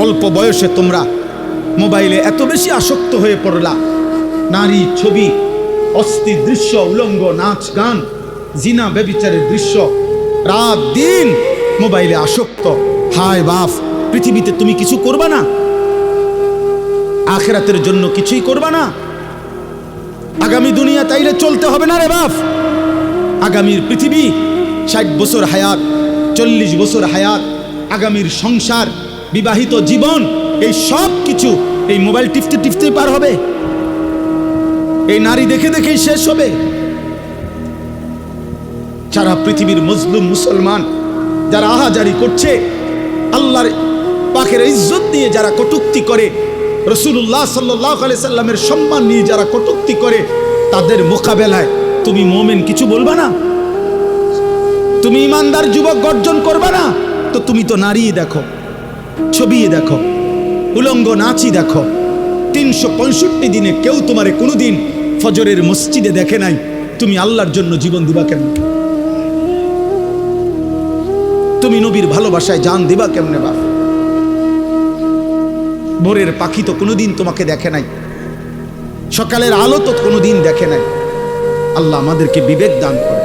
অল্প বয়সে তোমরা মোবাইলে এত বেশি আসক্ত হয়ে পড়লা, নারী ছবি, অস্থির দৃশ্য, উলঙ্গ নাচ গান, জিনা ব্যভিচারের দৃশ্য, রাত দিন মোবাইলে আসক্ত। হায় বাপ, পৃথিবীতে তুমি কিছু করবা না? আখিরাতের জন্য কিছুই করবা না? আগামী দুনিয়া তাইলে চলতে হবে না রে বাপ। আগামীর পৃথিবী 60 বছর হায়াত, 40 বছর হায়াত, আগামীর সংসার, বিবাহিত জীবন, এই সব কিছু এই মোবাইল টিপতে টিপতে পার হবে, এই নারী দেখে দেখেই শেষ হবে। সারা পৃথিবীর মজলুম মুসলমান যারা আহাজারি করছে, আল্লাহর পাকের ইজ্জত নিয়ে যারা কটূক্তি করে, রাসূলুল্লাহ সাল্লাল্লাহু আলাইহি সাল্লামের সম্মান নিয়ে যারা কটূক্তি করে, তাদের মোকাবেলায় তুমি মুমিন কিছু বলবা না? তুমি ইমানদার যুবক গর্জন করবা না? তো তুমি তো নারী দেখো, ছবি দেখো, উলঙ্গ নাচি দেখো। 365 দিনে কেউ তোমারে কোনোদিন ফজরের মসজিদে দেখে নাই, তুমি আল্লাহর জন্য জীবন দিবা কেন? তুমি নবীর ভালোবাসায় জান দিবা কেমনে বাপ? ভোরের পাখি তো কোনোদিন তোমাকে দেখে নাই, সকালের আলো তো কোনোদিন দেখে নাই। আল্লাহ আমাদেরকে বিবেক দান করে।